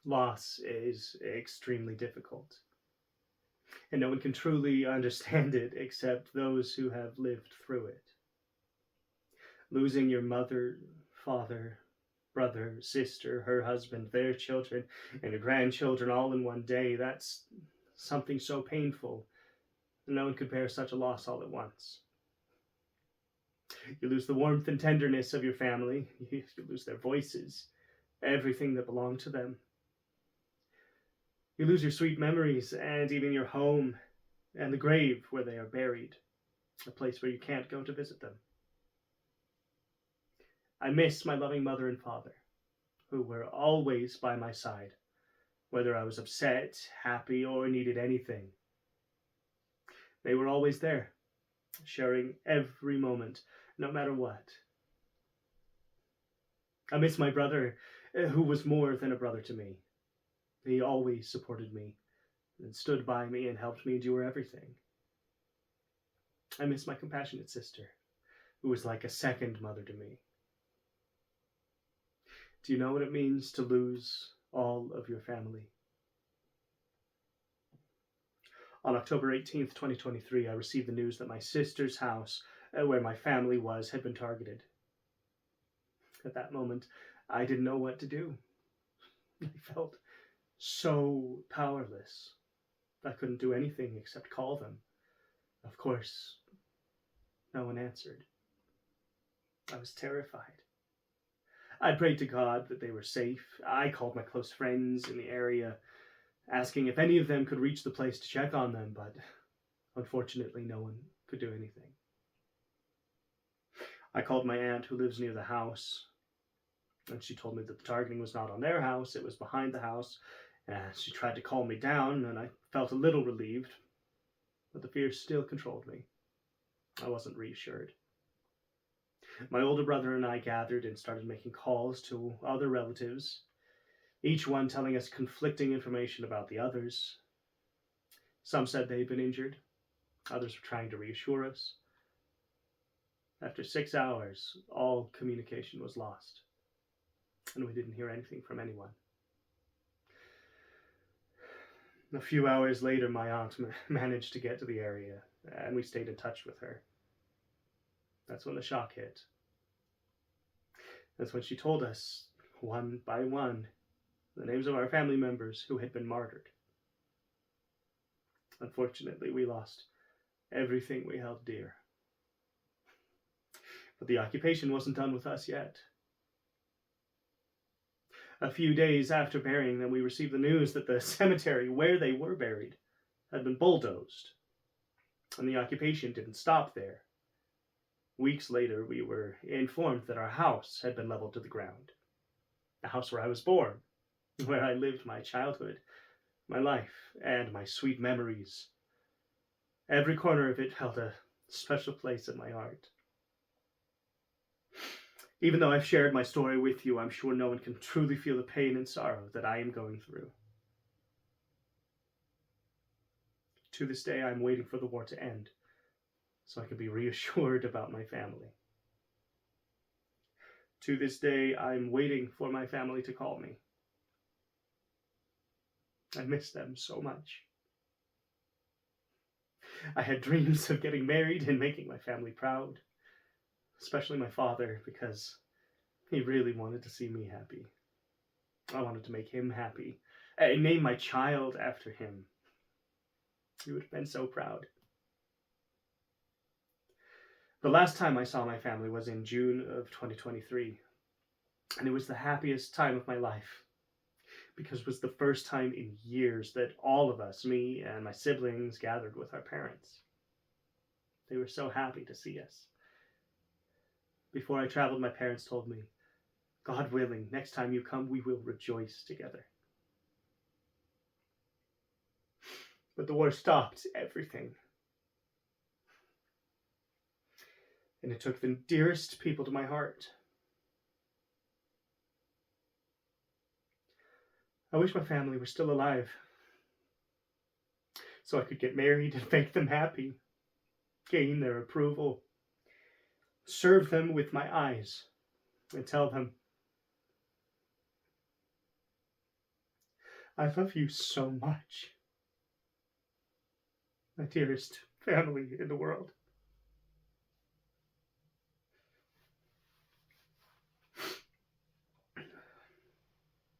Loss is extremely difficult, and no one can truly understand it except those who have lived through it. Losing your mother, father, brother, sister, her husband, their children, and your grandchildren all in one day, that's something so painful. No one could bear such a loss all at once. You lose the warmth and tenderness of your family, you lose their voices, everything that belonged to them. You lose your sweet memories and even your home and the grave where they are buried, a place where you can't go to visit them. I miss my loving mother and father, who were always by my side, whether I was upset, happy, or needed anything. They were always there, sharing every moment, no matter what. I miss my brother, who was more than a brother to me. He always supported me and stood by me and helped me endure everything. I miss my compassionate sister, who was like a second mother to me. Do you know what it means to lose all of your family? On October 18th, 2023, I received the news that my sister's house, where my family was, had been targeted. At that moment, I didn't know what to do. I felt so powerless. I couldn't do anything except call them. Of course, no one answered. I was terrified. I prayed to God that they were safe. I called my close friends in the area, asking if any of them could reach the place to check on them, but unfortunately, no one could do anything. I called my aunt who lives near the house, and she told me that the targeting was not on their house, it was behind the house. She tried to calm me down, and I felt a little relieved, but the fear still controlled me. I wasn't reassured. My older brother and I gathered and started making calls to other relatives, each one telling us conflicting information about the others. Some said they'd been injured, others were trying to reassure us. After 6 hours, all communication was lost, and we didn't hear anything from anyone. A few hours later, my aunt managed to get to the area, and we stayed in touch with her. That's when the shock hit. That's when she told us, one by one, the names of our family members who had been martyred. Unfortunately, we lost everything we held dear. But the occupation wasn't done with us yet. A few days after burying them, we received the news that the cemetery where they were buried had been bulldozed, and the occupation didn't stop there. Weeks later, we were informed that our house had been leveled to the ground. The house where I was born, where I lived my childhood, my life, and my sweet memories. Every corner of it held a special place in my heart. Even though I've shared my story with you, I'm sure no one can truly feel the pain and sorrow that I am going through. To this day, I'm waiting for the war to end so I can be reassured about my family. To this day, I'm waiting for my family to call me. I miss them so much. I had dreams of getting married and making my family proud, especially my father, because he really wanted to see me happy. I wanted to make him happy and name my child after him. He would have been so proud. The last time I saw my family was in June of 2023, and it was the happiest time of my life because it was the first time in years that all of us, me and my siblings, gathered with our parents. They were so happy to see us. Before I traveled, my parents told me, God willing, next time you come, we will rejoice together. But the war stopped everything. And it took the dearest people to my heart. I wish my family were still alive, so I could get married and make them happy, gain their approval, serve them with my eyes, and tell them, I love you so much. My dearest family in the world.